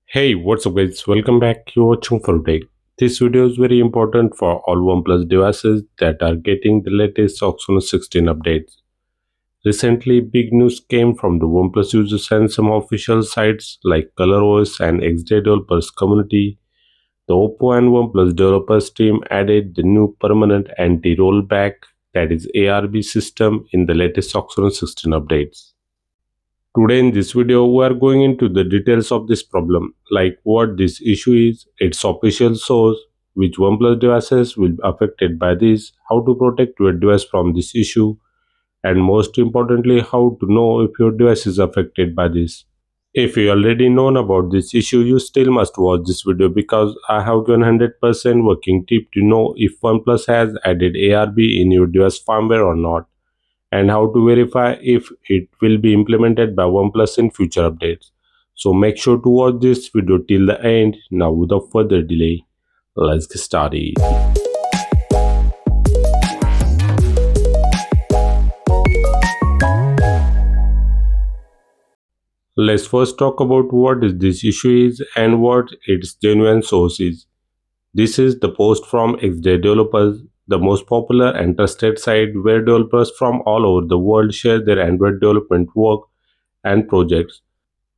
Hey, what's up guys? Welcome back. You're watching for Tech. This video is very important for all OnePlus devices that are getting the latest OxygenOS 16 updates. Recently, big news came from the OnePlus users and some official sites like ColorOS and XDA Developers community. The OPPO and OnePlus developers team added the new permanent anti-rollback, that is ARB system, in the latest OxygenOS 16 updates. Today in this video, we are going into the details of this problem, like what this issue is, its official source, which OnePlus devices will be affected by this, how to protect your device from this issue, and most importantly, how to know if your device is affected by this. If you already known about this issue, you still must watch this video because I have given 100% working tip to know if OnePlus has added ARB in your device firmware or not, and how to verify if it will be implemented by OnePlus in future updates. So make sure to watch this video till the end. Now without further delay, let's get started. Let's first talk about what this issue is and what its genuine source is. This is the post from XDA Developers, the most popular and trusted site where developers from all over the world share their Android development work and projects.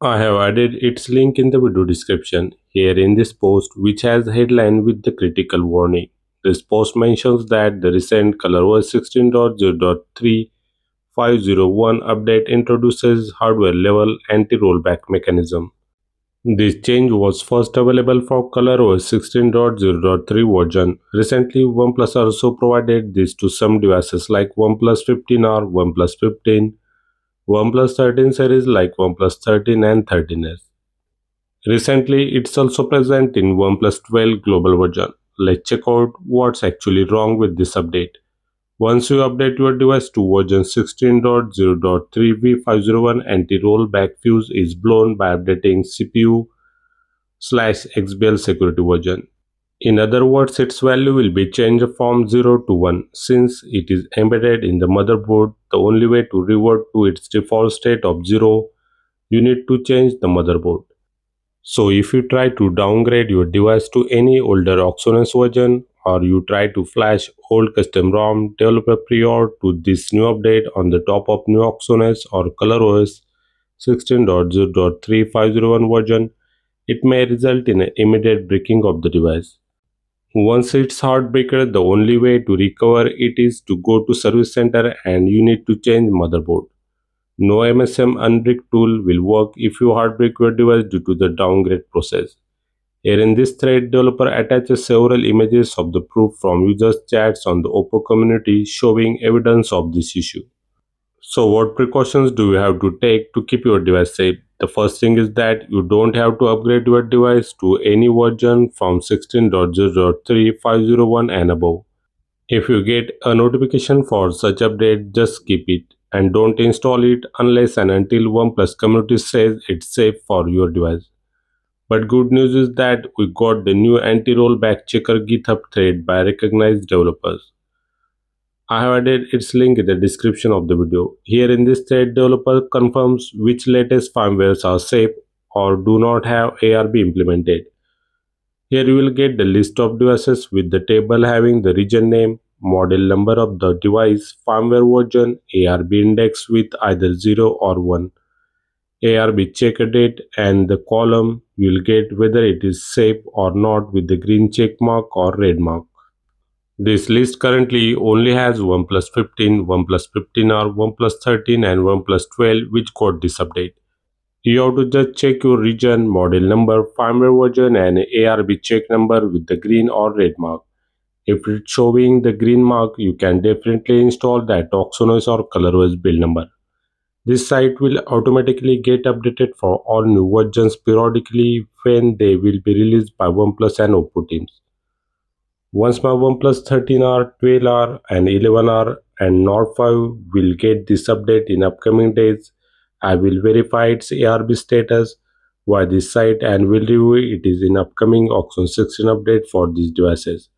I have added its link in the video description here in this post, which has a headline with the critical warning. This post mentions that the recent ColorOS 16.0.3 501 update introduces hardware-level anti-rollback mechanism. This change was first available for ColorOS 16.0.3 version. Recently, OnePlus also provided this to some devices like OnePlus 15R, OnePlus 15, OnePlus 13 series like OnePlus 13 and 13s. Recently, it's also present in OnePlus 12 global version. Let's check out what's actually wrong with this update. Once you update your device to version 16.0.3 V501, anti-rollback fuse is blown by updating CPU/XBL security version. In other words, its value will be changed from 0 to 1. Since it is embedded in the motherboard, the only way to revert to its default state of 0, you need to change the motherboard. So if you try to downgrade your device to any older OxygenOS version, or you try to flash old custom ROM developer pre-order to this new update on the top of new OxygenOS or ColorOS 16.0.3501 version, it may result in an immediate breaking of the device. Once it's heartbreaker, the only way to recover it is to go to service center and you need to change motherboard. No MSM unbrick tool will work if you hardbreak your device due to the downgrade process. Here in this thread, developer attaches several images of the proof from users' chats on the OPPO community showing evidence of this issue. So what precautions do you have to take to keep your device safe? The first thing is that you don't have to upgrade your device to any version from 16.0.3 and above. If you get a notification for such update, just skip it and don't install it unless and until OnePlus community says it's safe for your device. But good news is that we got the new anti-rollback checker GitHub thread by recognized developers. I have added its link in the description of the video. Here in this thread, developer confirms which latest firmwares are safe or do not have ARB implemented. Here you will get the list of devices with the table having the region name, model number of the device, firmware version, ARB index with either 0 or 1, ARB checker date, and the column you will get whether it is safe or not with the green check mark or red mark. This list currently only has OnePlus 15, OnePlus 15R, OnePlus 13 and OnePlus 12 which got this update. You have to just check your region, model number, firmware version and ARB check number with the green or red mark. If it's showing the green mark, you can definitely install that OxygenOS or ColorOS build number. This site will automatically get updated for all new versions periodically when they will be released by OnePlus and OPPO teams. Once my OnePlus 13R, 12R and 11R and Nord 5 will get this update in upcoming days, I will verify its ARB status via this site and will review it is in upcoming OxygenOS 16 update for these devices.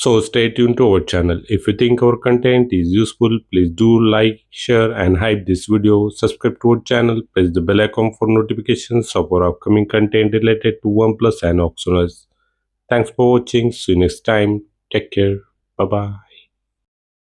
So stay tuned to our channel. If you think our content is useful, please do like, share and hype this video. Subscribe to our channel, press the bell icon for notifications of our upcoming content related to OnePlus and OxygenOS. Thanks for watching. See you next time. Take care. Bye bye.